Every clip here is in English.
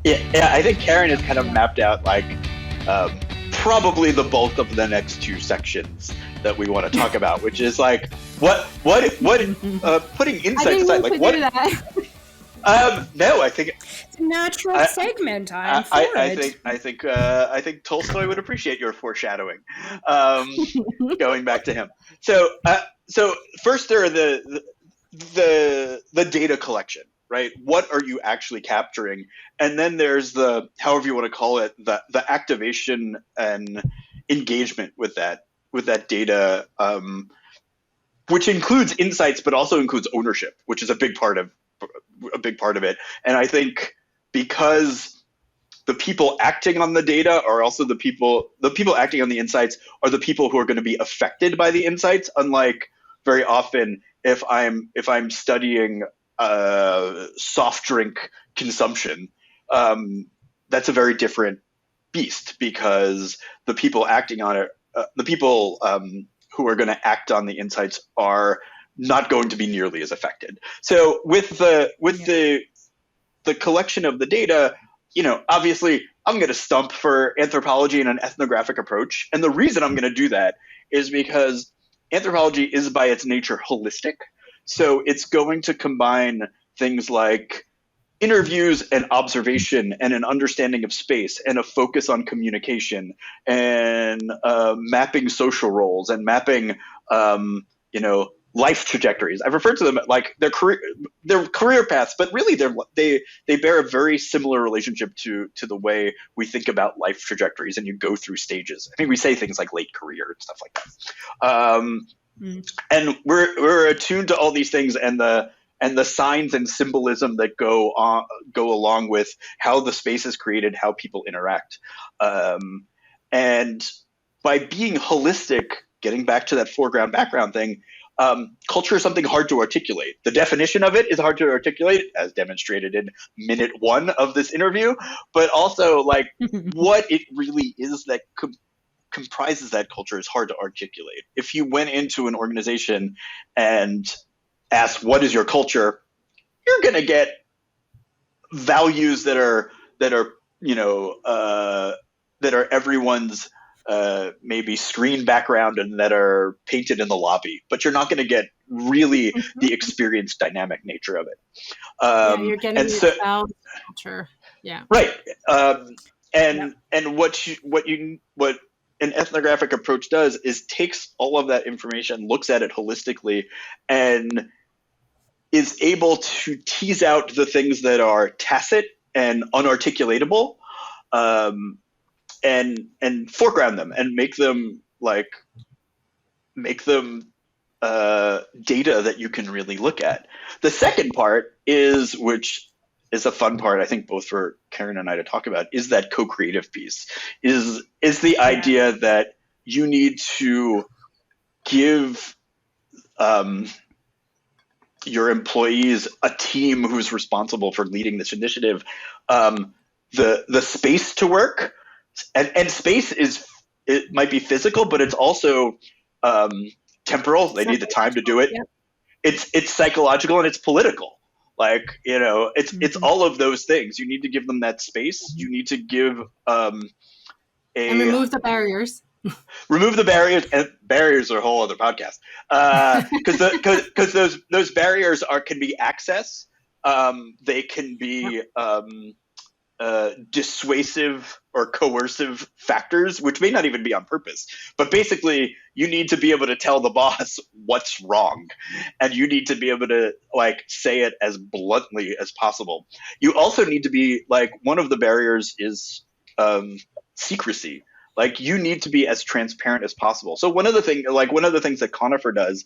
Yeah, I think Karen has kind of mapped out like probably the bulk of the next two sections that we want to talk about, which is like what putting insights aside, like what. No, I think it's a natural segment. I'm for it. I think Tolstoy would appreciate your foreshadowing. Going back to him. So first there are the data collection, right? What are you actually capturing? And then there's the, however you want to call it, the activation and engagement with that data, which includes insights, but also includes ownership, which is a big part of it. And I think because the people acting on the data are also the people acting on the insights are the people who are going to be affected by the insights. Unlike very often, if I'm studying soft drink consumption, that's a very different beast, because the people acting on it, the people who are going to act on the insights are not going to be nearly as affected. So with the collection of the data, obviously I'm going to stump for anthropology and an ethnographic approach. And the reason I'm going to do that is because anthropology is by its nature holistic. So it's going to combine things like interviews and observation and an understanding of space and a focus on communication and mapping social roles and mapping, life trajectories. I've referred to them like their career paths, but really they bear a very similar relationship to the way we think about life trajectories, and you go through stages. I mean, we say things like late career and stuff like that. And we're attuned to all these things and the signs and symbolism that go along with how the space is created, how people interact. And by being holistic, getting back to that foreground background thing, culture is something hard to articulate. The definition of it is hard to articulate, as demonstrated in minute 1 of this interview, but also like what it really is that comprises that culture is hard to articulate. If you went into an organization and asked, what is your culture? You're going to get values that are everyone's maybe screen background and that are painted in the lobby, but you're not going to get really the experience dynamic nature of it. You're getting the culture. Yeah. Right. And what an ethnographic approach does is takes all of that information, looks at it holistically, and is able to tease out the things that are tacit and unarticulatable, and foreground them and make them data that you can really look at. The second part which is a fun part, I think, both for Karen and I to talk about, is that co-creative piece. Is the idea that you need to give your employees, a team who's responsible for leading this initiative, the space to work. And space it might be physical, but it's also temporal. They need the time to do it. Yep. It's psychological and it's political. Like, it's all of those things. You need to give them that space. You need to give and remove the barriers. Remove the barriers, and barriers are a whole other podcast. Because those barriers can be access. They can be dissuasive or coercive factors, which may not even be on purpose. But basically, you need to be able to tell the boss what's wrong, and you need to be able to say it as bluntly as possible. You also need to be one of the barriers is secrecy. You need to be as transparent as possible. So one of the things that Conifer does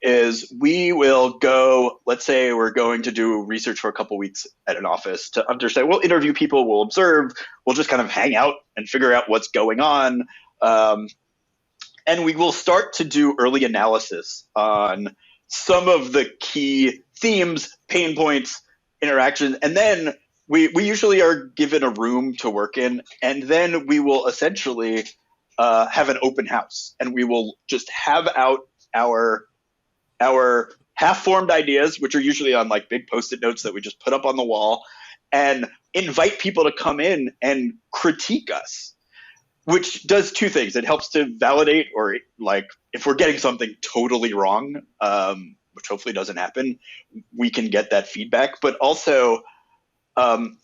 is we will go, let's say we're going to do research for a couple weeks at an office to understand. We'll interview people, we'll observe, we'll just kind of hang out and figure out what's going on. And we will start to do early analysis on some of the key themes, pain points, interactions, and then we usually are given a room to work in, and then we will essentially have an open house, and we will just have out our half-formed ideas, which are usually on big Post-it notes that we just put up on the wall, and invite people to come in and critique us, which does two things. It helps to validate, or like if we're getting something totally wrong, which hopefully doesn't happen, we can get that feedback. But also,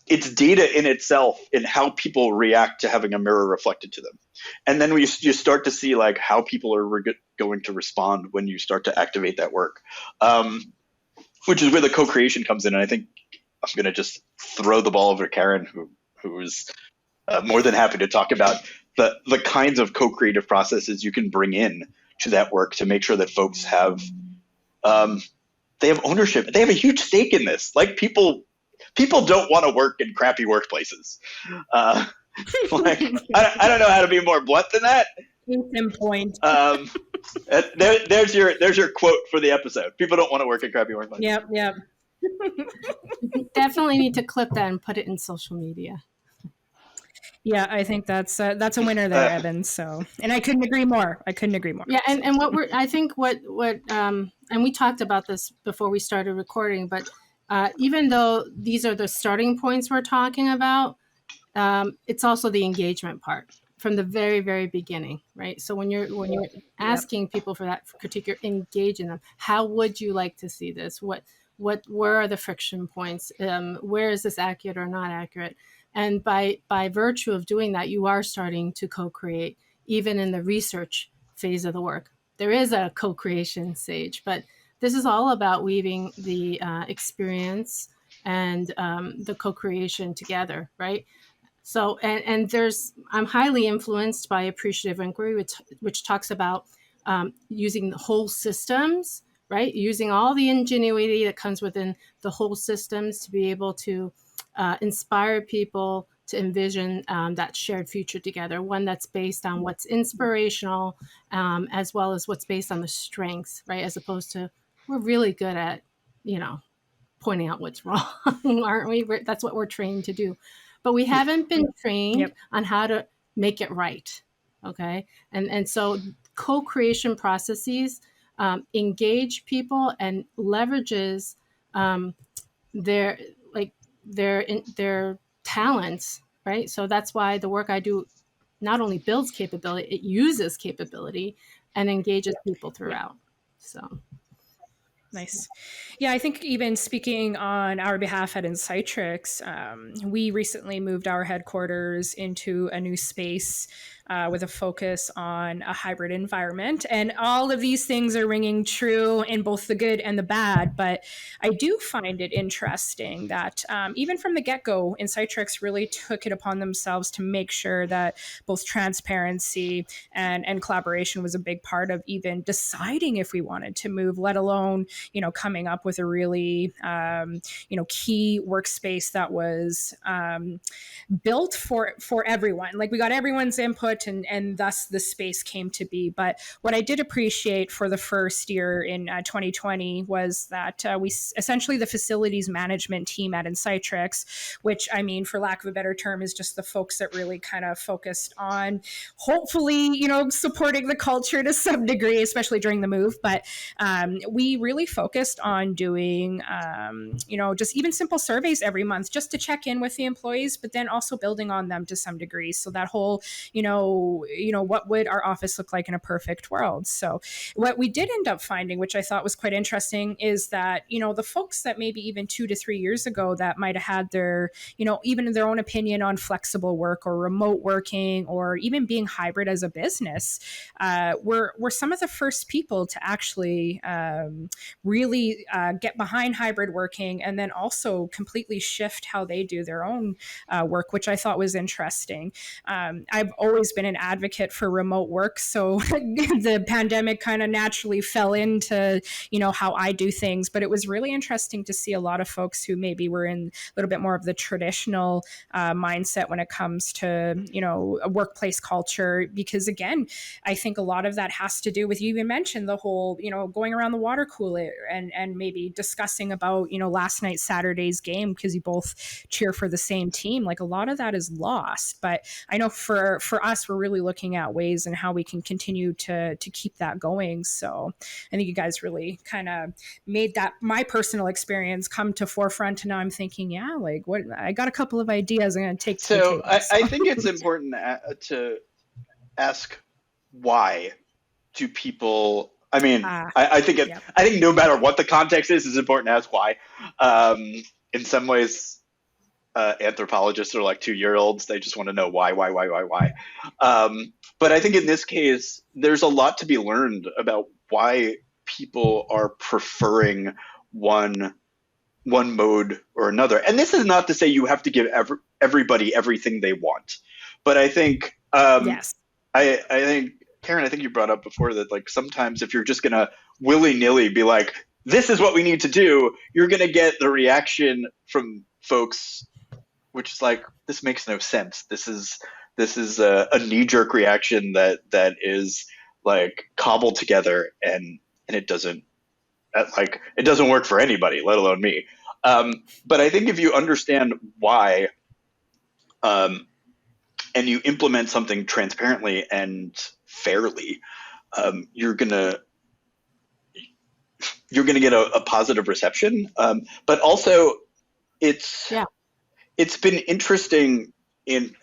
it's data in itself in how people react to having a mirror reflected to them. And then you start to see like how people are going to respond when you start to activate that work, which is where the co-creation comes in. And I think I'm going to just throw the ball over to Karen, who's more than happy to talk about the kinds of co-creative processes you can bring in to that work to make sure that folks have they have ownership. They have a huge stake in this. Like people don't want to work in crappy workplaces. Like I don't know how to be more blunt than that. Point. There's your quote for the episode. People don't want to work in crappy workplaces. Yep. Definitely need to clip that and put it in social media. Yeah, I think that's a winner there, Evan. So, and I couldn't agree more. Yeah, and what and we talked about this before we started recording, but even though these are the starting points we're talking about, it's also the engagement part from the very, very beginning, right? So when you're asking people for that critique, you're engaging them. How would you like to see this? Where are the friction points? Where is this accurate or not accurate? And by virtue of doing that, you are starting to co-create, even in the research phase of the work. There is a co-creation stage, but this is all about weaving the experience and the co-creation together, right? So, and I'm highly influenced by appreciative inquiry, which talks about using the whole systems, right? Using all the ingenuity that comes within the whole systems to be able to inspire people to envision that shared future together, one that's based on what's inspirational, as well as what's based on the strengths, right? As opposed to, we're really good at, pointing out what's wrong, aren't we? That's what we're trained to do. But we haven't been trained on how to make it right, okay? And so co-creation processes engage people and leverages their talents, right? So that's why the work I do not only builds capability, it uses capability and engages people throughout. So nice. Yeah, I think even speaking on our behalf at Insightrix, we recently moved our headquarters into a new space with a focus on a hybrid environment. And all of these things are ringing true in both the good and the bad. But I do find it interesting that even from the get-go, Insightrix really took it upon themselves to make sure that both transparency and collaboration was a big part of even deciding if we wanted to move, let alone, coming up with a really, key workspace that was built for everyone. Like we got everyone's input and thus the space came to be. But what I did appreciate for the first year in 2020 was that we essentially the facilities management team at Insightrix, which I mean, for lack of a better term, is just the folks that really kind of focused on hopefully, supporting the culture to some degree, especially during the move. But we really focused on doing, just even simple surveys every month just to check in with the employees, but then also building on them to some degree. So that whole, what would our office look like in a perfect world? So what we did end up finding, which I thought was quite interesting, is that, the folks that maybe even 2 to 3 years ago that might have had their, even their own opinion on flexible work or remote working or even being hybrid as a business, were some of the first people to actually really get behind hybrid working and then also completely shift how they do their own work, which I thought was interesting. I've always been an advocate for remote work, so the pandemic kind of naturally fell into, how I do things, but it was really interesting to see a lot of folks who maybe were in a little bit more of the traditional mindset when it comes to, a workplace culture, because again, I think a lot of that has to do with, you even mentioned the whole, going around the water cooler and maybe discussing about, last night's Saturday's game because you both cheer for the same team. Like a lot of that is lost. But I know for us, past, we're really looking at ways and how we can continue to keep that going. So I think you guys really kind of made that, my personal experience, come to forefront. And now I'm thinking, yeah, like what, I got a couple of ideas I'm going to take to the So table. I think it's important to ask, why do people, I mean, I think I think no matter what the context is, it's important to ask why. In some ways, anthropologists are like 2-year-olds. They just want to know why. But I think in this case, there's a lot to be learned about why people are preferring one mode or another. And this is not to say you have to give everybody everything they want. But I think, Yes. I think, Karen, I think you brought up before that, like, sometimes if you're just going to willy-nilly be like, this is what we need to do, you're going to get the reaction from folks, which is like, this makes no sense. This is a knee-jerk reaction that is like cobbled together, and it doesn't work for anybody, let alone me. But I think if you understand why, and you implement something transparently and fairly, you're gonna get a positive reception. But also, it's been interesting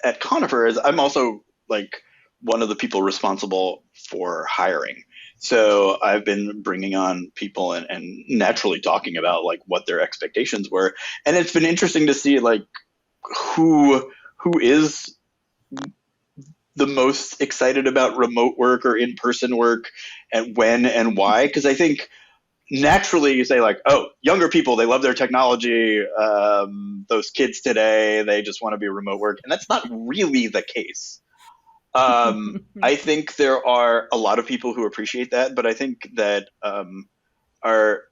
at Conifer, as I'm also like one of the people responsible for hiring. So I've been bringing on people and naturally talking about like what their expectations were, and it's been interesting to see like who is the most excited about remote work or in-person work, and when and why. Because I think naturally you say like, oh, younger people, they love their technology. Those kids today, they just want to be remote work. And that's not really the case. I think there are a lot of people who appreciate that, but I think that our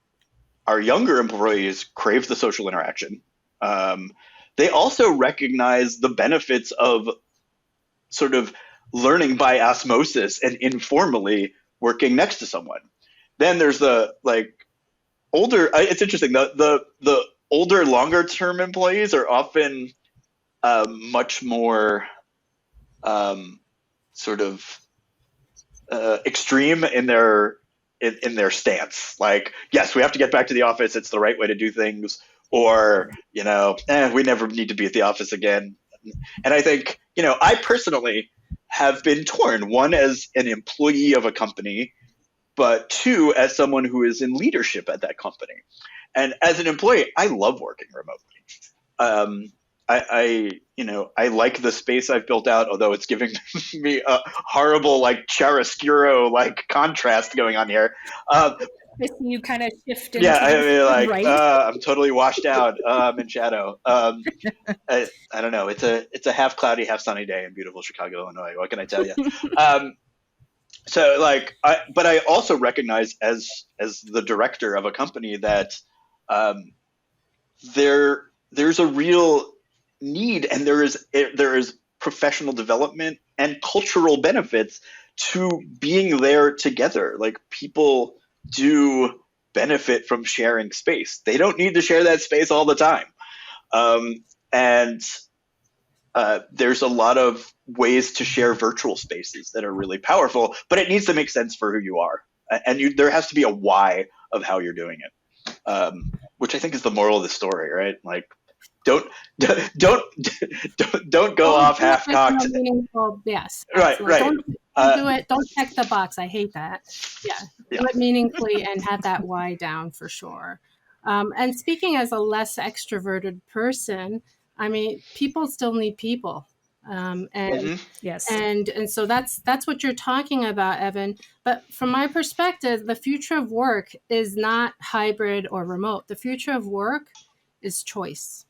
younger employees crave the social interaction. They also recognize the benefits of sort of learning by osmosis and informally working next to someone. Then there's the like older. It's interesting. The older, longer term employees are often much more sort of extreme in their stance. Like, yes, we have to get back to the office. It's the right way to do things. Or, we never need to be at the office again. And I think, I personally have been torn, one as an employee of a company, but two, as someone who is in leadership at that company. And as an employee, I love working remotely. I like the space I've built out, although it's giving me a horrible, like, chiaroscuro, like, contrast going on here. You kind of shift into right? I'm totally washed out. I'm in shadow. I don't know. It's a half cloudy, half sunny day in beautiful Chicago, Illinois. What can I tell you? So like, but I also recognize as the director of a company that there's a real need, and there is professional development and cultural benefits to being there together. Like, people do benefit from sharing space. They don't need to share that space all the time. And there's a lot of ways to share virtual spaces that are really powerful, but it needs to make sense for who you are. And there has to be a why of how you're doing it, which I think is the moral of the story, right? Like, don't go off half-cocked. Yes. Right. Don't do it. Don't check the box. I hate that. Yeah. Do it meaningfully and have that why down for sure. And speaking as a less extroverted person, I mean, people still need people. Yes. And so that's what you're talking about, Evan. But from my perspective, the future of work is not hybrid or remote. The future of work is choice.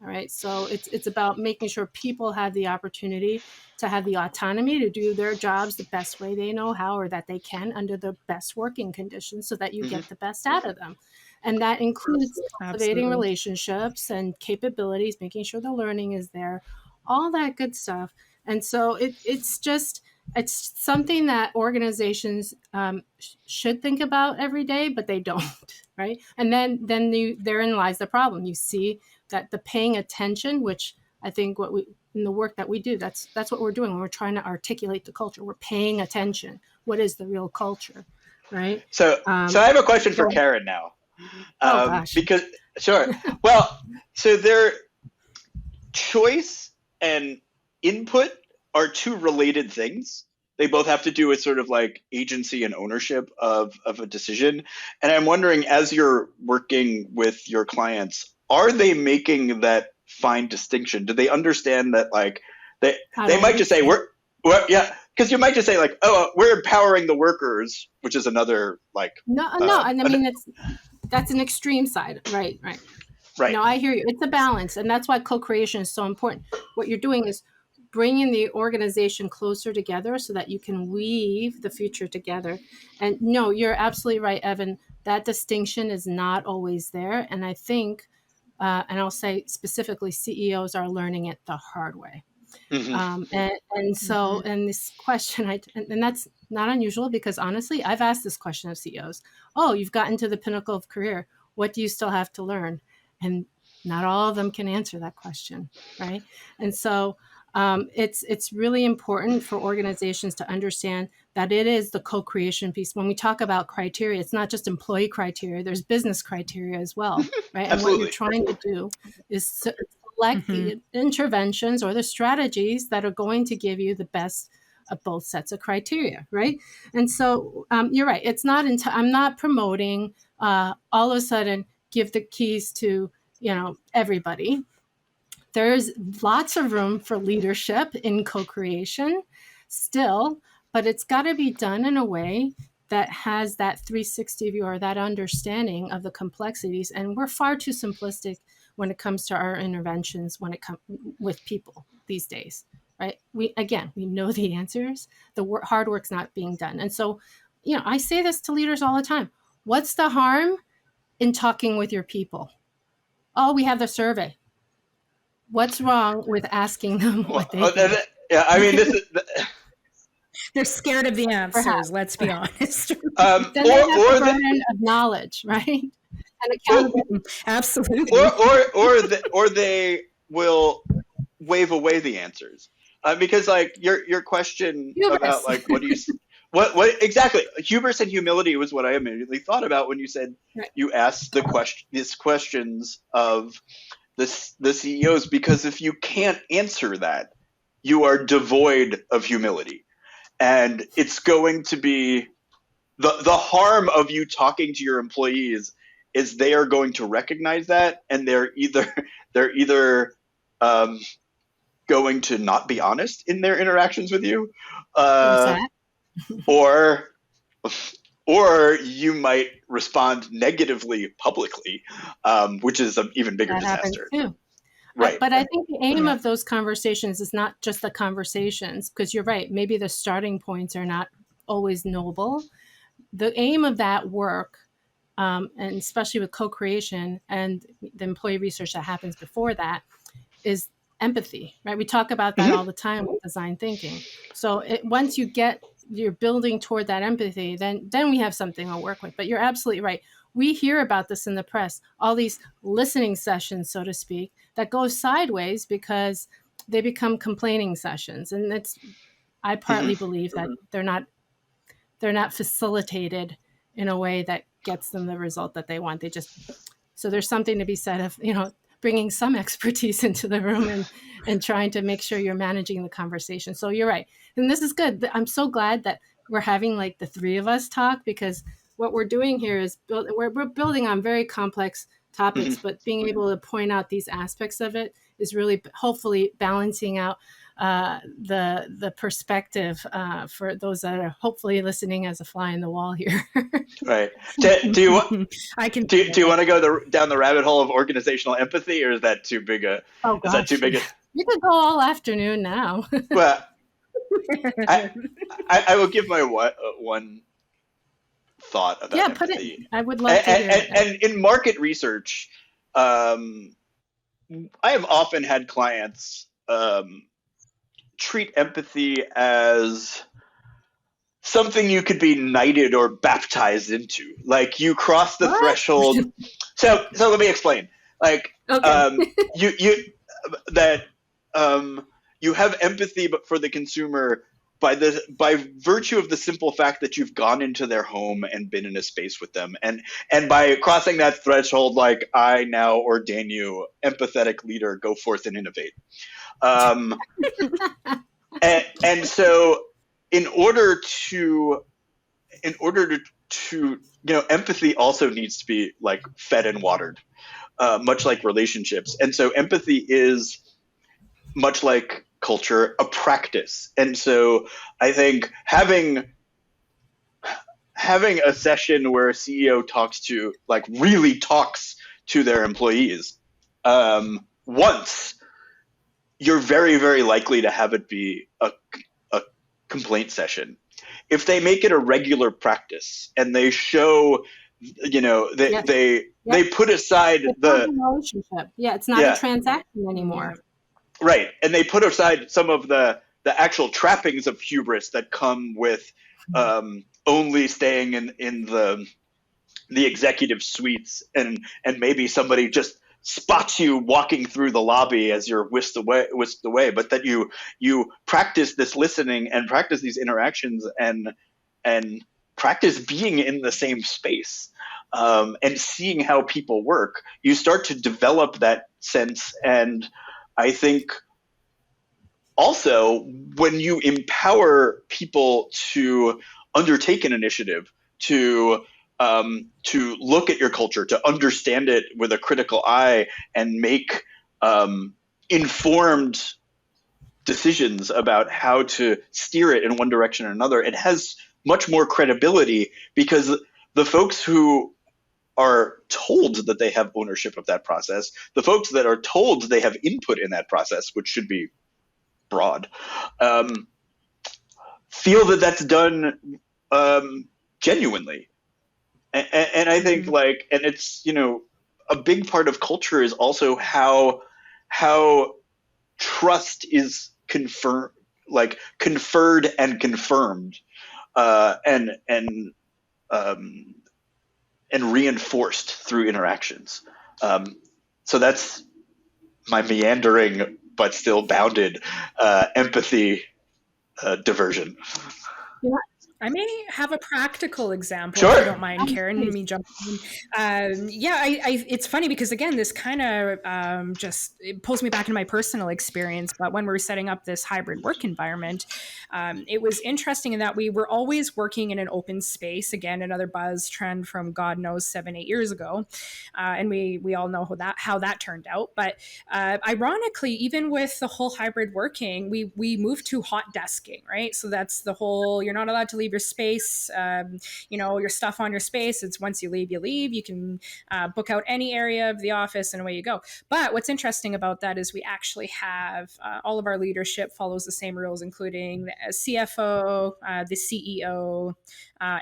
All right. So it's about making sure people have the opportunity to have the autonomy to do their jobs the best way they know how, or that they can under the best working conditions, so that you get the best out of them. And that includes cultivating relationships and capabilities, making sure the learning is there, all that good stuff. And so it's something that organizations should think about every day, but they don't, right? And then therein lies the problem. You see that the paying attention, which I think what in the work that we do. That's what we're doing when we're trying to articulate the culture. We're paying attention. What is the real culture, right? So I have a question for Karen now. Oh gosh. Because sure. Well, so their choice and input are two related things. They both have to do with sort of like agency and ownership of a decision. And I'm wondering, as you're working with your clients, are they making that fine distinction? Do they understand that, like, they might just say yeah, because you might just say like, oh, we're empowering the workers, which is another like no, and I mean that's an extreme side, right. No, I hear you. It's a balance, and that's why co-creation is so important. What you're doing is bringing the organization closer together so that you can weave the future together. And no, you're absolutely right, Evan. That distinction is not always there, and I think, and I'll say specifically, CEOs are learning it the hard way. And so, and this question, and that's not unusual, because honestly, I've asked this question of CEOs. Oh, you've gotten to the pinnacle of career. What do you still have to learn? And not all of them can answer that question, right? And so it's really important for organizations to understand that it is the co-creation piece. When we talk about criteria, it's not just employee criteria, there's business criteria as well, right? And what you're trying to do is select the interventions or the strategies that are going to give you the best of both sets of criteria, right? And so you're right. It's not. I'm not promoting all of a sudden give the keys to everybody. There's lots of room for leadership in co-creation still, but it's got to be done in a way that has that 360 view or that understanding of the complexities. And we're far too simplistic when it comes to our interventions when it comes with people these days, right? We know the answers. The hard work's not being done. And so, I say this to leaders all the time. What's the harm in talking with your people? Oh, we have the survey. What's wrong with asking them what they think? Yeah, I mean, this is... They're scared of the answers, perhaps. Let's be honest. Then they have the burden of knowledge, right? And accountability. Absolutely. Or they will wave away the answers. Because like your question about like what do you... What exactly? Hubris and humility was what I immediately thought about when you said you asked these questions of the CEOs, because if you can't answer that, you are devoid of humility, and it's going to be the harm of you talking to your employees is they are going to recognize that, and they're either going to not be honest in their interactions with you. Or you might respond negatively publicly, which is an even bigger disaster. Too. Right. But I think the aim of those conversations is not just the conversations, because you're right. Maybe the starting points are not always noble. The aim of that work, and especially with co-creation and the employee research that happens before that, is empathy, right? We talk about that all the time with design thinking. So once you're building toward that empathy, then we have something to work with. But you're absolutely right. We hear about this in the press, all these listening sessions, so to speak, that go sideways because they become complaining sessions. And I partly believe that they're not facilitated in a way that gets them the result that they want. So there's something to be said of, bringing some expertise into the room and trying to make sure you're managing the conversation. So you're right. And this is good. I'm so glad that we're having like the three of us talk, because what we're doing here is we're building on very complex topics, but being able to point out these aspects of it is really hopefully balancing out the perspective for those that are hopefully listening as a fly in the wall here. Right. Do you want to go down the rabbit hole of organizational empathy, or is that too big a? Oh, gosh. Is that too big a? You could go all afternoon now. Well, I will give my one thought about empathy. I would love to hear it. And in market research, I have often had clients treat empathy as something you could be knighted or baptized into. Like you cross the threshold. So let me explain. Like you you have empathy, but for the consumer by virtue of the simple fact that you've gone into their home and been in a space with them, and by crossing that threshold, like, I now ordain you empathetic leader, go forth and innovate. And so in order to empathy also needs to be like fed and watered, much like relationships. And so empathy is, much like culture, a practice. And so I think having a session where a CEO really talks to their employees once, you're very, very likely to have it be a complaint session. If they make it a regular practice and they show, they put aside it's not a relationship. Yeah, it's not a transaction anymore. Right. And they put aside some of the actual trappings of hubris that come with only staying in the executive suites, and maybe somebody just spots you walking through the lobby as you're whisked away, but that you practice this listening and practice these interactions and practice being in the same space and seeing how people work. You start to develop that sense. And I think also when you empower people to undertake an initiative, to look at your culture, to understand it with a critical eye, and make informed decisions about how to steer it in one direction or another, it has much more credibility, because the folks who are told that they have ownership of that process, the folks that are told they have input in that process, which should be broad, feel that that's done genuinely. And I think and it's, a big part of culture is also how trust is conferred and confirmed, and reinforced through interactions. So that's my meandering but still bounded empathy diversion. Yeah. I may have a practical example, sure, if you don't mind, Karen, me jumping in. It's funny because, again, this kind of it pulls me back into my personal experience. But when we were setting up this hybrid work environment, it was interesting in that we were always working in an open space. Again, another buzz trend from God knows 7-8 years ago. And we all know how that turned out. But ironically, even with the whole hybrid working, we moved to hot desking, right? So that's the whole, you're not allowed to leave your space, your stuff on your space. It's once you leave, you leave. You can book out any area of the office and away you go. But what's interesting about that is we actually have all of our leadership follows the same rules, including the CFO, the CEO,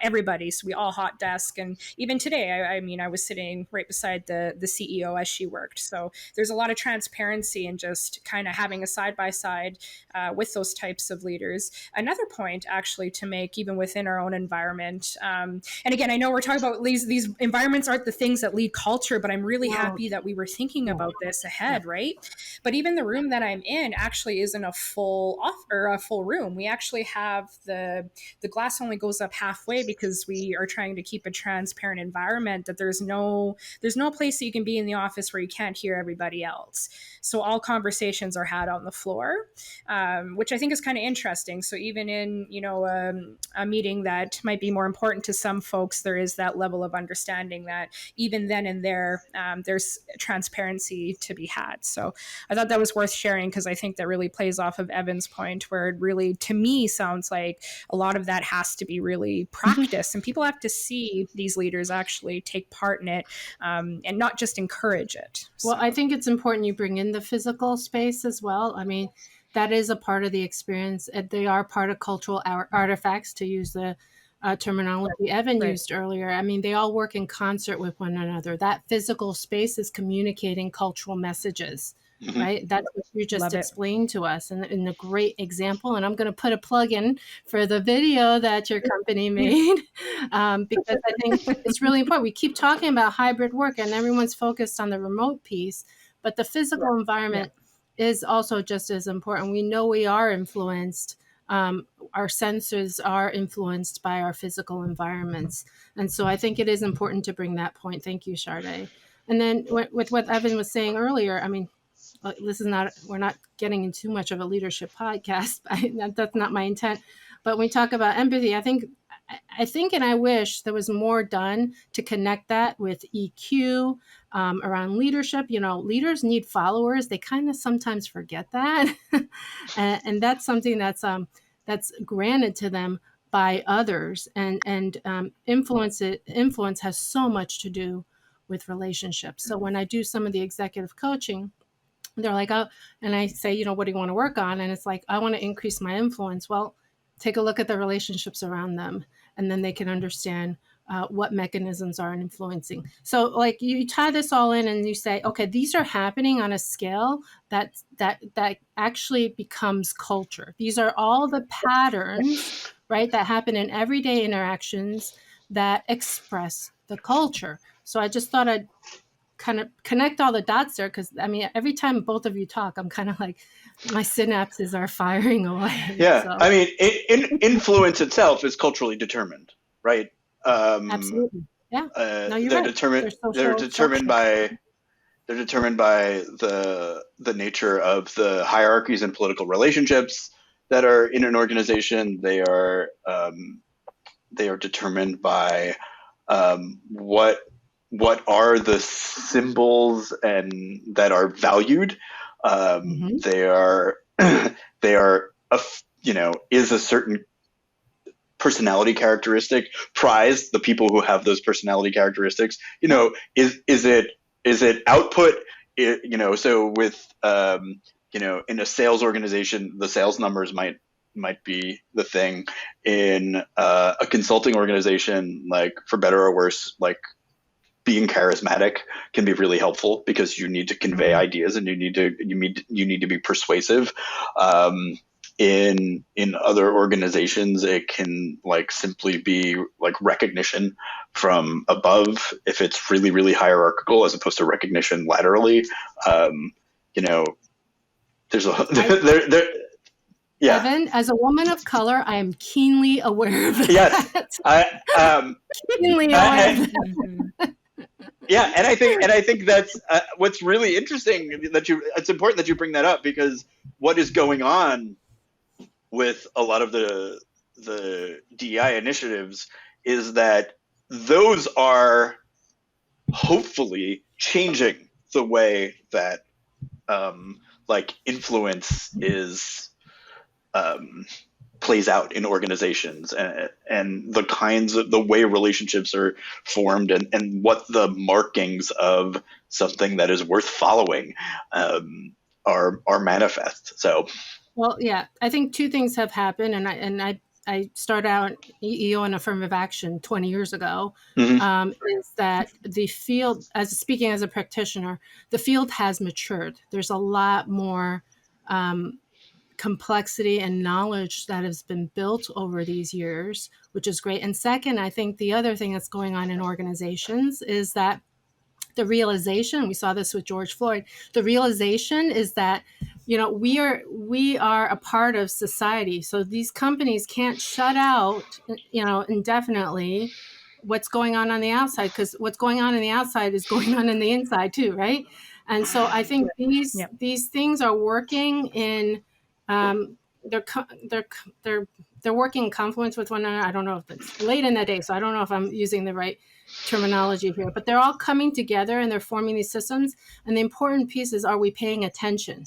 everybody. So we all hot desk. And even today, I was sitting right beside the CEO as she worked. So there's a lot of transparency and just kind of having a side-by-side with those types of leaders. Another point actually to make, even within our own environment. And again, I know we're talking about these environments aren't the things that lead culture, but I'm really happy that we were thinking about this ahead, right? But even the room that I'm in actually isn't a full room. We actually have the glass only goes up halfway because we are trying to keep a transparent environment, that there's no place that you can be in the office where you can't hear everybody else. So all conversations are had on the floor, which I think is kind of interesting. So even in, a meeting that might be more important to some folks, there is that level of understanding that even then and there, there's transparency to be had. So I thought that was worth sharing, because I think that really plays off of Evan's point, where it really, to me, sounds like a lot of that has to be really practiced, and people have to see these leaders actually take part in it, and not just encourage it. Well, I think it's important you bring in the physical space as well. I mean, that is a part of the experience. They are part of cultural artifacts, to use the terminology Evan used earlier. I mean, they all work in concert with one another. That physical space is communicating cultural messages, right? That's what you just explained to us, and a great example. And I'm going to put a plug in for the video that your company made, because I think it's really important. We keep talking about hybrid work and everyone's focused on the remote piece, but the physical environment is also just as important. We know we are influenced. Our senses are influenced by our physical environments. And so I think it is important to bring that point. Thank you, Sharday. And then with what Evan was saying earlier, I mean, this is not, we're not getting into too much of a leadership podcast. That's not my intent. But when we talk about empathy, I think, and I wish there was more done to connect that with EQ around leadership. You know, leaders need followers. They kind of sometimes forget that. and that's something that's granted to them by others. And influence has so much to do with relationships. So when I do some of the executive coaching, they're like, oh, and I say, you know, what do you want to work on? And it's like, I want to increase my influence. Well, take a look at the relationships around them, and then they can understand what mechanisms are influencing. So like you tie this all in and you say, okay, these are happening on a scale that actually becomes culture. These are all the patterns, right, that happen in everyday interactions that express the culture. So I just thought I'd kind of connect all the dots there, because I mean, every time both of you talk, I'm kind of like, my synapses are firing away. Yeah, So. I mean, influence itself is culturally determined, right? Absolutely, yeah. No, you're they're right. determined. They're determined by the nature of the hierarchies and political relationships that are in an organization. They are determined by what are the symbols and that are valued. They are is a certain personality characteristic prized. The people who have those personality characteristics, you know, is it output? So with in a sales organization, the sales numbers might be the thing. In a consulting organization, like for better or worse, like being charismatic can be really helpful because you need to convey ideas and you need to be persuasive. In other organizations, it can like simply be like recognition from above if it's really, really hierarchical, as opposed to recognition laterally. There's a yeah. Evan, as a woman of color, I am keenly aware of that. Yes, keenly aware of that. Yeah, and I think that's what's really interesting. It's important that you bring that up, because what is going on with a lot of the DEI initiatives is that those are hopefully changing the way that like influence is plays out in organizations, and the kinds of the way relationships are formed, and what the markings of something that is worth following are manifest. So, well, yeah, I think two things have happened, and I started out EEO in affirmative action 20 years ago. Is that the field, as speaking as a practitioner, the field has matured. There's a lot more complexity and knowledge that has been built over these years, which is great. And second, I think the other thing that's going on in organizations is that the realization, we saw this with George Floyd, the realization is that, you know, we are a part of society. So these companies can't shut out, you know, indefinitely what's going on the outside, because what's going on the outside is going on the inside too, right? And so I think these things are working in they're working in confluence with one another. I don't know if it's late in the day, so I don't know if I'm using the right terminology here, but they're all coming together and they're forming these systems. And the important piece is, are we paying attention?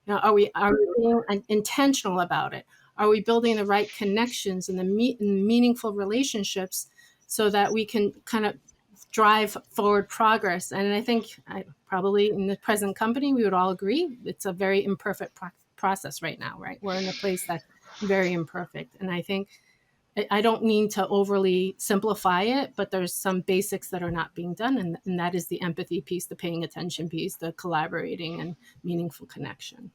You know, are we being intentional about it? Are we building the right connections and the meaningful relationships so that we can kind of drive forward progress? And I think probably in the present company, we would all agree it's a very imperfect process right now, right? We're in a place that's very imperfect. And I think I don't mean to overly simplify it, but there's some basics that are not being done. And that is the empathy piece, the paying attention piece, the collaborating and meaningful connection.